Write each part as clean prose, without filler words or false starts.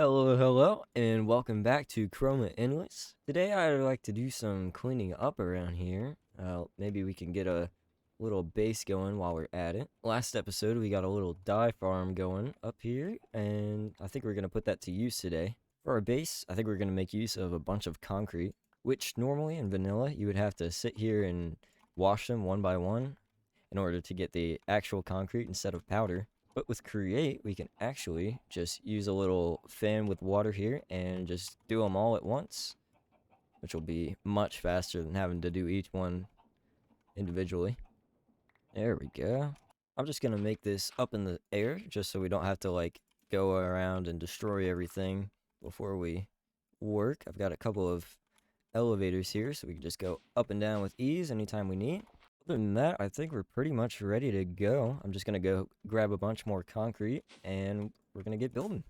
Hello, and welcome back to Chroma Endless. Today I'd like to do some cleaning up around here. Maybe we can get a little base going while we're at it. Last episode we got a little dye farm going up here, and I think we're going to put that to use today. For our base, I think we're going to make use of a bunch of concrete, which normally in vanilla you would have to sit here and wash them one by one in order to get the actual concrete instead of powder. But with Create, we can actually just use a little fan with water here and just do them all at once, which will be much faster than having to do each one individually. There we go. I'm just going to make this up in the air just so we don't have to like go around and destroy everything before we work. I've got a couple of elevators here so we can just go up and down with ease anytime we need. Other than that, I think we're pretty much ready to go. I'm just gonna go grab a bunch more concrete and we're gonna get building.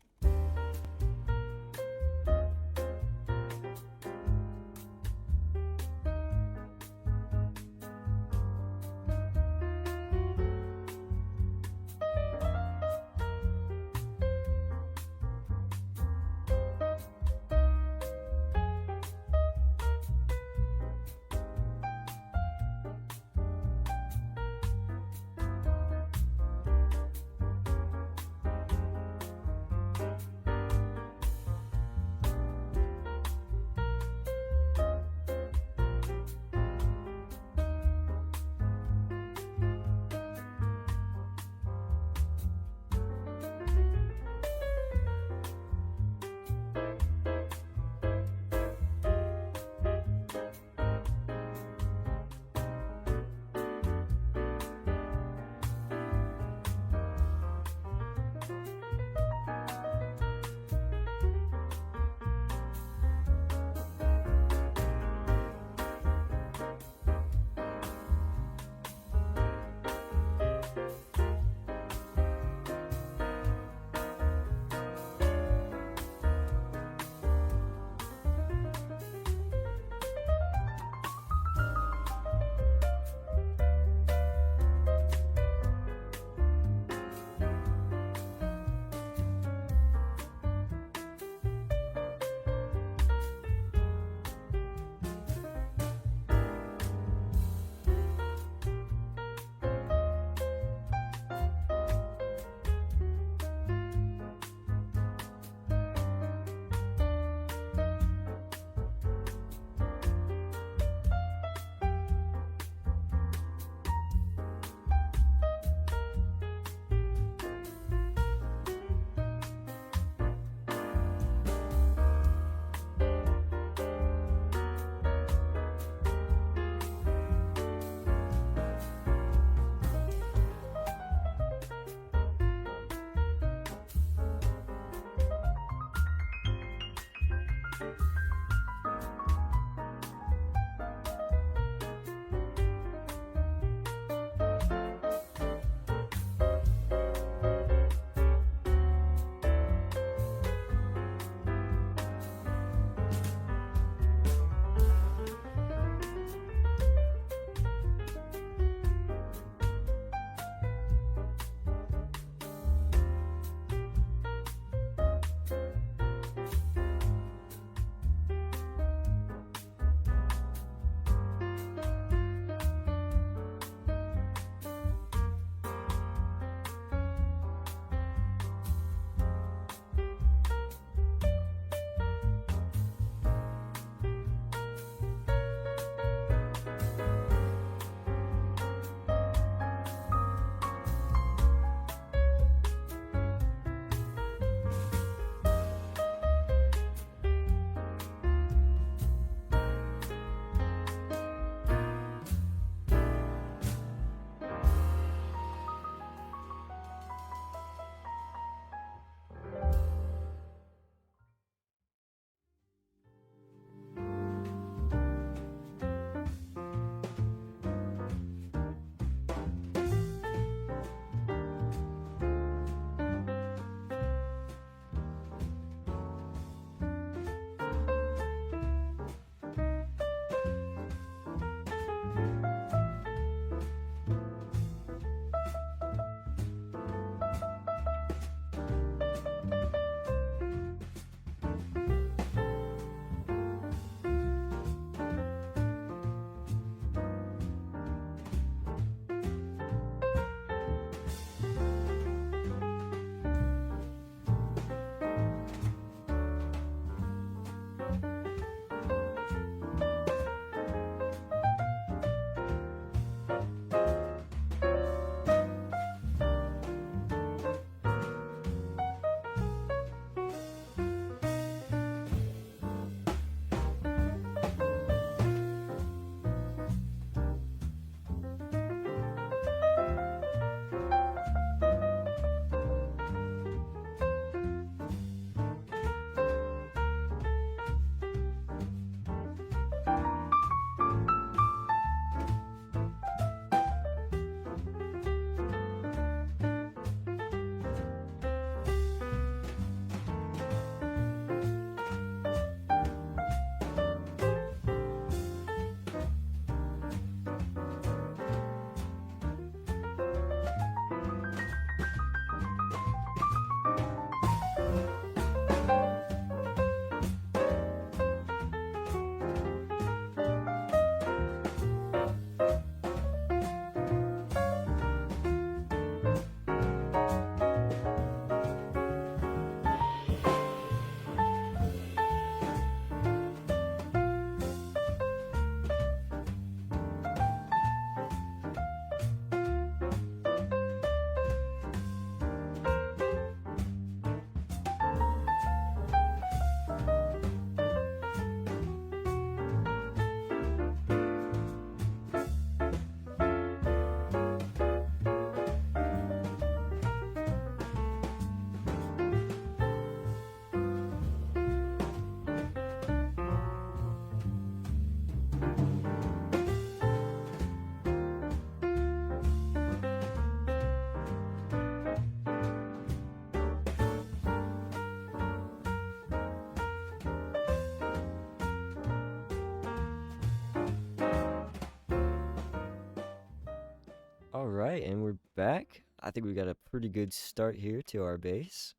Alright, and we're back. I think we got a pretty good start here to our base.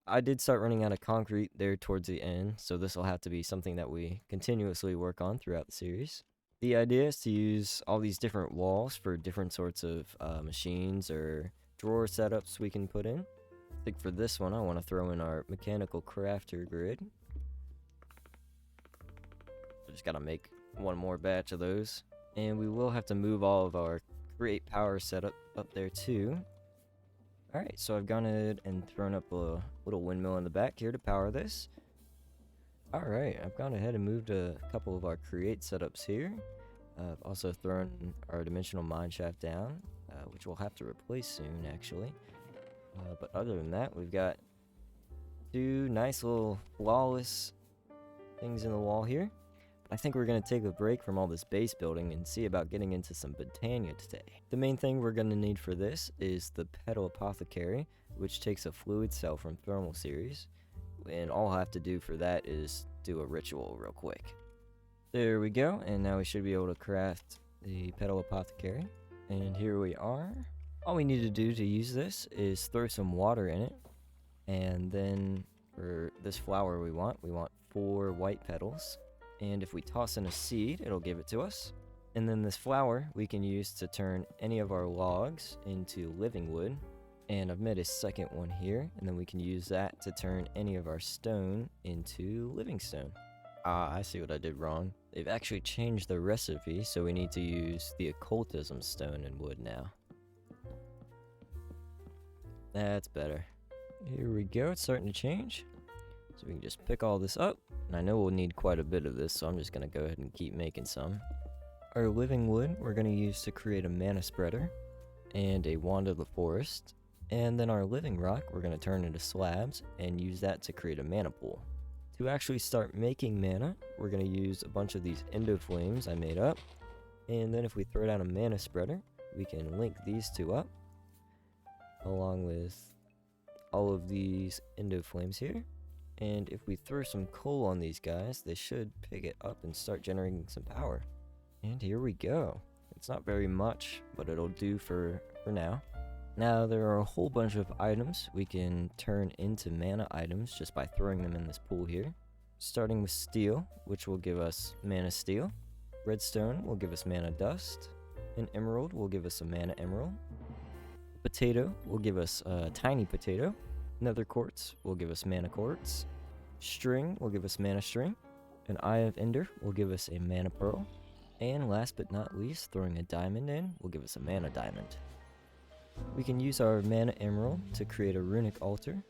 I did start running out of concrete there towards the end, so this will have to be something that we continuously work on throughout the series. The idea is to use all these different walls for different sorts of machines or drawer setups we can put in. I think for this one, I want to throw in our mechanical crafter grid. Just gotta make one more batch of those. And we will have to move all of our create power setup up there too. Alright, so I've gone ahead and thrown up a little windmill in the back here to power this. Alright, I've gone ahead and moved a couple of our create setups here. I've also thrown our dimensional mineshaft down, which we'll have to replace soon actually. But other than that, we've got two nice little flawless things in the wall here. I think we're going to take a break from all this base building and see about getting into some botania today. The main thing we're going to need for this is the petal apothecary, which takes a fluid cell from thermal series, and all I have to do for that is do a ritual real quick. There we go, and now we should be able to craft the petal apothecary, and here we are. All we need to do to use this is throw some water in it, and then for this flower we want 4 white petals. And if we toss in a seed, it'll give it to us. And then this flower we can use to turn any of our logs into living wood. And I've made a second one here, and then we can use that to turn any of our stone into living stone. Ah, I see what I did wrong. They've actually changed the recipe, so we need to use the occultism stone and wood now. That's better. Here we go, it's starting to change. So we can just pick all this up. And I know we'll need quite a bit of this, so I'm just going to go ahead and keep making some. Our living wood we're going to use to create a mana spreader and a wand of the forest. And then our living rock we're going to turn into slabs and use that to create a mana pool. To actually start making mana, we're going to use a bunch of these endo flames I made up. And then if we throw down a mana spreader, we can link these two up along with all of these endo flames here. And if we throw some coal on these guys, they should pick it up and start generating some power. And here we go. It's not very much, but it'll do for now. Now there are a whole bunch of items we can turn into mana items just by throwing them in this pool here. Starting with steel, which will give us mana steel. Redstone will give us mana dust. An emerald will give us a mana emerald. Potato will give us a tiny potato. Nether quartz will give us mana quartz. String will give us mana string. An eye of ender will give us a mana pearl. And last but not least, throwing a diamond in will give us a mana diamond. We can use our mana emerald to create a runic altar.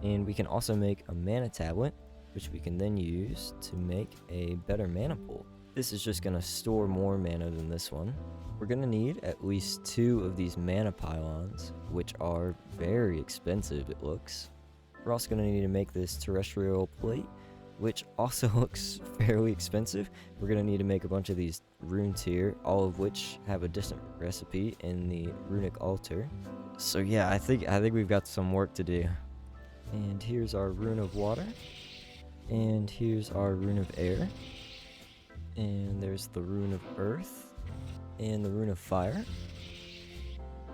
And we can also make a mana tablet, which we can then use to make a better mana pool. This is just going to store more mana than this one. We're going to need at least 2 of these mana pylons, which are very expensive, it looks. We're also going to need to make this terrestrial plate, which also looks fairly expensive. We're going to need to make a bunch of these runes here, all of which have a different recipe in the runic altar. So yeah, I think we've got some work to do. And here's our rune of water. And here's our rune of air. And there's the rune of earth. And the rune of fire.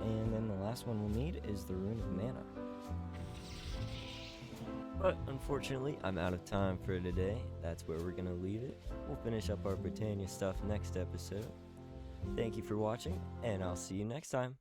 And then the last one we'll need is the rune of mana. But unfortunately, I'm out of time for today. That's where we're going to leave it. We'll finish up our Botania stuff next episode. Thank you for watching, and I'll see you next time.